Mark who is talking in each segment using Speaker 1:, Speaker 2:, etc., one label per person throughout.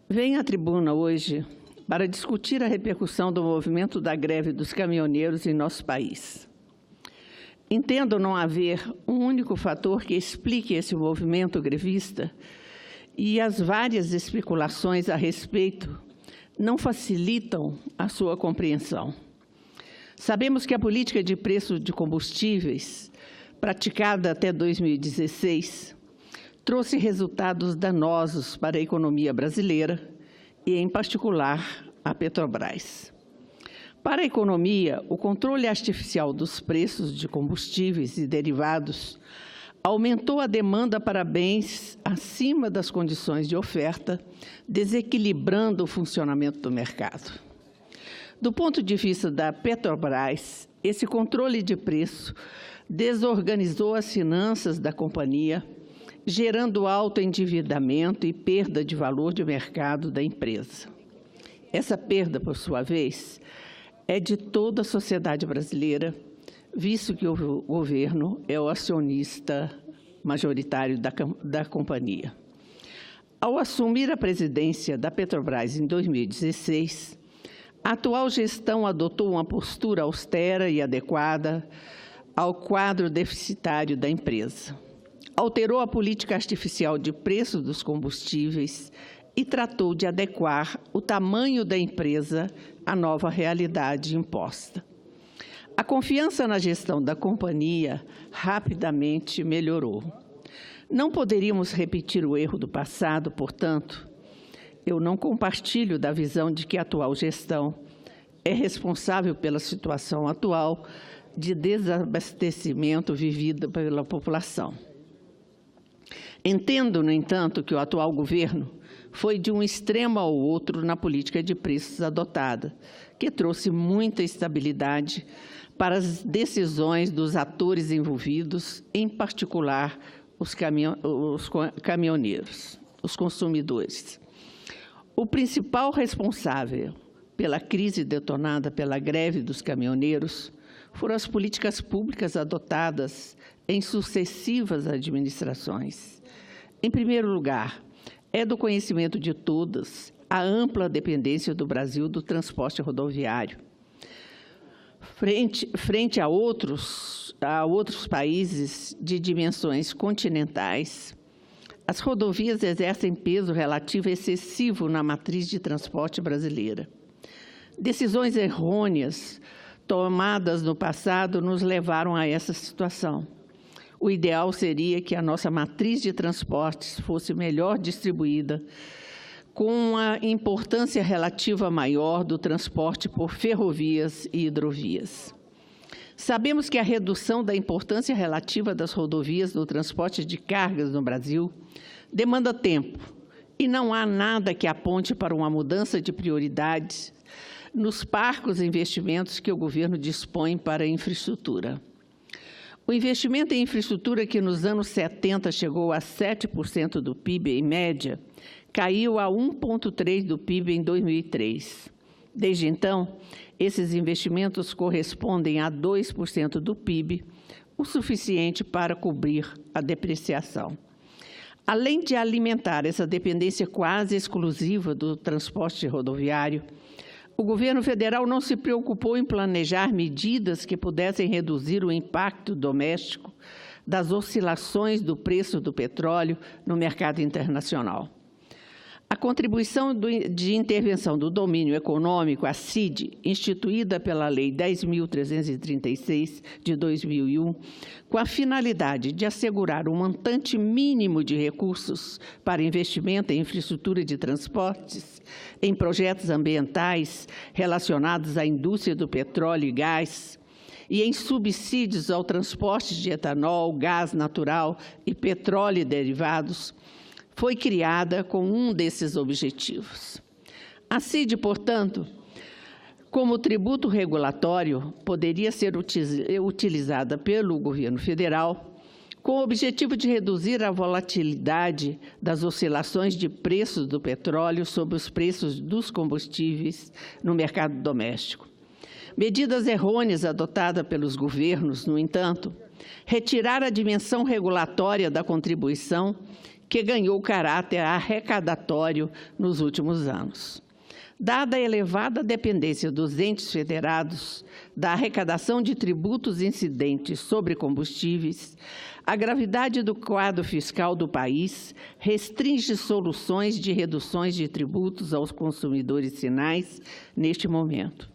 Speaker 1: Venho à tribuna hoje para discutir a repercussão do movimento da greve dos caminhoneiros em nosso país. Entendo não haver um único fator que explique esse movimento grevista e as várias especulações a respeito não facilitam a sua compreensão. Sabemos que a política de preço de combustíveis, praticada até 2016, trouxe resultados danosos para a economia brasileira e, em particular, a Petrobras. Para a economia, o controle artificial dos preços de combustíveis e derivados aumentou a demanda para bens acima das condições de oferta, desequilibrando o funcionamento do mercado. Do ponto de vista da Petrobras, esse controle de preço desorganizou as finanças da companhia, gerando alto endividamento e perda de valor de mercado da empresa. Essa perda, por sua vez, é de toda a sociedade brasileira, visto que o governo é o acionista majoritário da companhia. Ao assumir a presidência da Petrobras em 2016, a atual gestão adotou uma postura austera e adequada ao quadro deficitário da empresa. Alterou a política artificial de preço dos combustíveis e tratou de adequar o tamanho da empresa à nova realidade imposta. A confiança na gestão da companhia rapidamente melhorou. Não poderíamos repetir o erro do passado, portanto, eu não compartilho da visão de que a atual gestão é responsável pela situação atual de desabastecimento vivida pela população. Entendo, no entanto, que o atual governo foi de um extremo ao outro na política de preços adotada, que trouxe muita estabilidade para as decisões dos atores envolvidos, em particular os caminhoneiros, os consumidores. O principal responsável pela crise detonada pela greve dos caminhoneiros foram as políticas públicas adotadas em sucessivas administrações. Em primeiro lugar, é do conhecimento de todos a ampla dependência do Brasil do transporte rodoviário. Frente a outros países de dimensões continentais, as rodovias exercem peso relativo excessivo na matriz de transporte brasileira. Decisões errôneas tomadas no passado nos levaram a essa situação. O ideal seria que a nossa matriz de transportes fosse melhor distribuída, com a importância relativa maior do transporte por ferrovias e hidrovias. Sabemos que a redução da importância relativa das rodovias no transporte de cargas no Brasil demanda tempo e não há nada que aponte para uma mudança de prioridades nos parcos investimentos que o governo dispõe para a infraestrutura. O investimento em infraestrutura, que nos anos 70 chegou a 7% do PIB em média, caiu a 1,3% do PIB em 2003. Desde então, esses investimentos correspondem a 2% do PIB, o suficiente para cobrir a depreciação. Além de alimentar essa dependência quase exclusiva do transporte rodoviário, o governo federal não se preocupou em planejar medidas que pudessem reduzir o impacto doméstico das oscilações do preço do petróleo no mercado internacional. A contribuição de intervenção do domínio econômico, a CID, instituída pela Lei 10.336, de 2001, com a finalidade de assegurar um montante mínimo de recursos para investimento em infraestrutura de transportes, em projetos ambientais relacionados à indústria do petróleo e gás, e em subsídios ao transporte de etanol, gás natural e petróleo e derivados, foi criada com um desses objetivos. A CID, portanto, como tributo regulatório, poderia ser utilizada pelo governo federal com o objetivo de reduzir a volatilidade das oscilações de preços do petróleo sobre os preços dos combustíveis no mercado doméstico. Medidas errôneas adotadas pelos governos, no entanto, retiraram a dimensão regulatória da contribuição que ganhou caráter arrecadatório nos últimos anos. Dada a elevada dependência dos entes federados da arrecadação de tributos incidentes sobre combustíveis, a gravidade do quadro fiscal do país restringe soluções de reduções de tributos aos consumidores finais neste momento.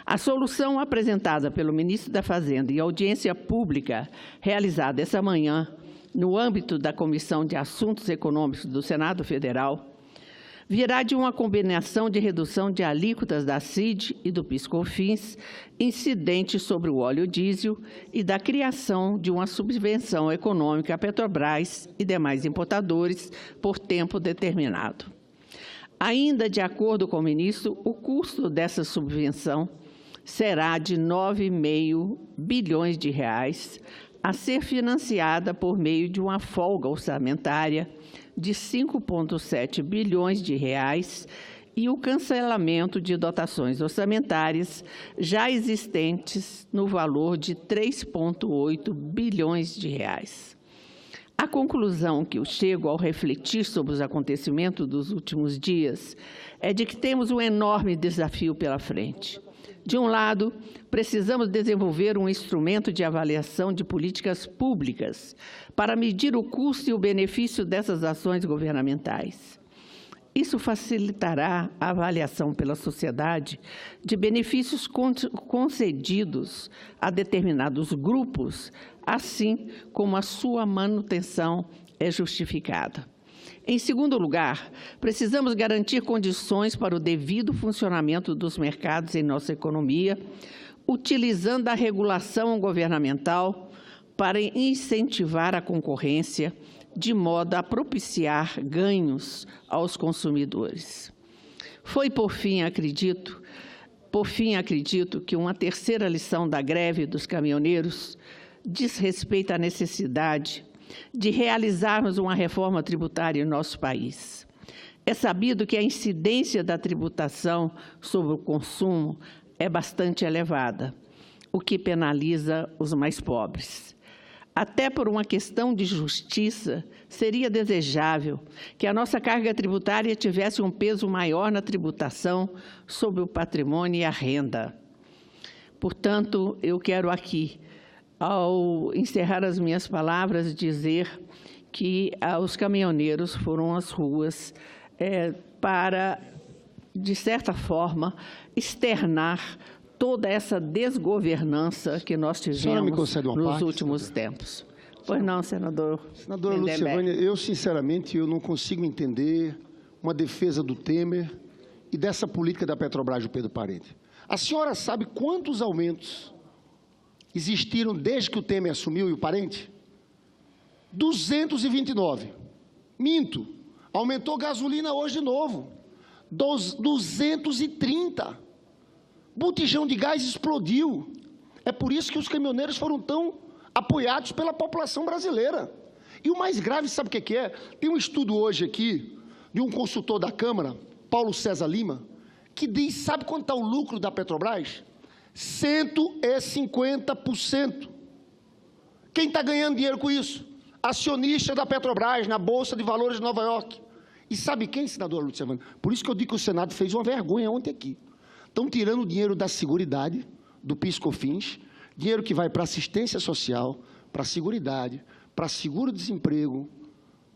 Speaker 1: A solução apresentada pelo ministro da Fazenda em audiência pública realizada essa manhã, no âmbito da Comissão de Assuntos Econômicos do Senado Federal, virá de uma combinação de redução de alíquotas da CID e do PIS/COFINS incidentes sobre o óleo diesel e da criação de uma subvenção econômica à Petrobras e demais importadores por tempo determinado. Ainda de acordo com o ministro, o custo dessa subvenção será de R$ 9,5 bilhões a ser financiada por meio de uma folga orçamentária de R$ 5,7 bilhões e o cancelamento de dotações orçamentárias já existentes no valor de R$ 3,8 bilhões. A conclusão que eu chego ao refletir sobre os acontecimentos dos últimos dias é de que temos um enorme desafio pela frente. De um lado, precisamos desenvolver um instrumento de avaliação de políticas públicas para medir o custo e o benefício dessas ações governamentais. Isso facilitará a avaliação pela sociedade de benefícios concedidos a determinados grupos, assim como a sua manutenção é justificada. Em segundo lugar, precisamos garantir condições para o devido funcionamento dos mercados em nossa economia, utilizando a regulação governamental para incentivar a concorrência, de modo a propiciar ganhos aos consumidores. Por fim, acredito que uma terceira lição da greve dos caminhoneiros diz respeito à necessidade de realizarmos uma reforma tributária em nosso país. É sabido que a incidência da tributação sobre o consumo é bastante elevada, o que penaliza os mais pobres. Até por uma questão de justiça, seria desejável que a nossa carga tributária tivesse um peso maior na tributação sobre o patrimônio e a renda. Portanto, eu quero aqui, ao encerrar as minhas palavras, dizer que os caminhoneiros foram às ruas para, de certa forma, externar toda essa desgovernança que nós tivemos nos últimos tempos. Pois não, senador?
Speaker 2: Senadora Lucivânia, eu, sinceramente, eu não consigo entender uma defesa do Temer e dessa política da Petrobras do Pedro Parente. A senhora sabe quantos aumentos existiram desde que o Temer assumiu e o Parente? 229. Minto. Aumentou gasolina hoje de novo. 230. Botijão de gás explodiu. É por isso que os caminhoneiros foram tão apoiados pela população brasileira. E o mais grave, sabe o que é? Tem um estudo hoje aqui de um consultor da Câmara, Paulo César Lima, que diz, sabe quanto está o lucro da Petrobras? 150%. Quem está ganhando dinheiro com isso? Acionista da Petrobras, na Bolsa de Valores de Nova York. E sabe quem, senadora Lucivânia? Por isso que eu digo que o Senado fez uma vergonha ontem aqui. Estão tirando o dinheiro da Seguridade, do PIS/COFINS, dinheiro que vai para assistência social, para a Seguridade, para seguro-desemprego,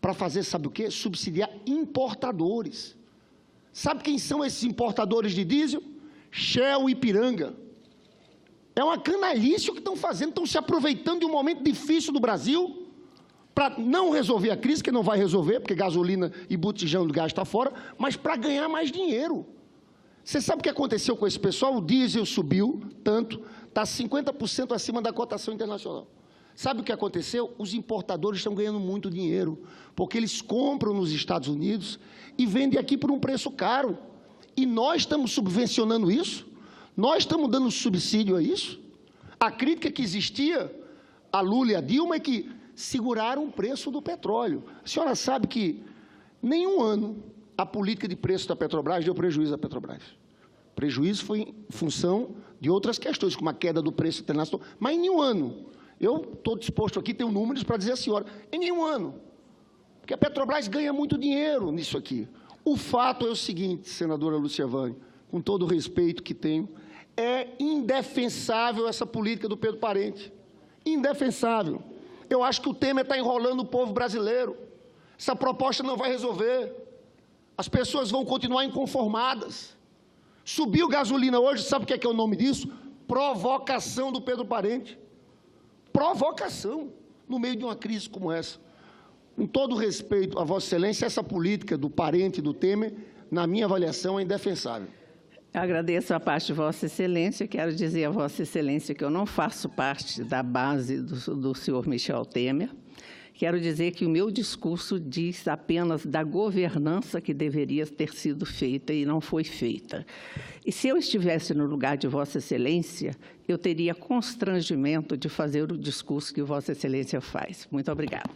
Speaker 2: para fazer, sabe o quê? Subsidiar importadores. Sabe quem são esses importadores de diesel? Shell e Ipiranga. É uma canalice o que estão fazendo, estão se aproveitando de um momento difícil do Brasil para não resolver a crise, que não vai resolver, porque gasolina e botijão de gás está fora, mas para ganhar mais dinheiro. Você sabe o que aconteceu com esse pessoal? O diesel subiu tanto, está 50% acima da cotação internacional. Sabe o que aconteceu? Os importadores estão ganhando muito dinheiro, porque eles compram nos Estados Unidos e vendem aqui por um preço caro. E nós estamos subvencionando isso? Nós estamos dando subsídio a isso? A crítica que existia a Lula e a Dilma é que seguraram o preço do petróleo. A senhora sabe que nenhum ano a política de preço da Petrobras deu prejuízo à Petrobras. O prejuízo foi em função de outras questões, como a queda do preço internacional, mas em nenhum ano. Eu estou disposto aqui, tenho números para dizer à senhora, em nenhum ano Porque a Petrobras ganha muito dinheiro nisso aqui. O fato é o seguinte, senadora Lúcia Vane, com todo o respeito que tenho, é indefensável essa política do Pedro Parente. Indefensável. Eu acho que o Temer está enrolando o povo brasileiro. Essa proposta não vai resolver. As pessoas vão continuar inconformadas. Subiu gasolina hoje, sabe o que é o nome disso? Provocação do Pedro Parente. Provocação, no meio de uma crise como essa. Com todo respeito a Vossa Excelência, essa política do Parente do Temer, na minha avaliação, é indefensável.
Speaker 1: Eu agradeço a parte de Vossa Excelência. Quero dizer a Vossa Excelência que eu não faço parte da base do senhor Michel Temer. Quero dizer que o meu discurso diz apenas da governança que deveria ter sido feita e não foi feita. E se eu estivesse no lugar de Vossa Excelência, eu teria constrangimento de fazer o discurso que Vossa Excelência faz. Muito obrigada.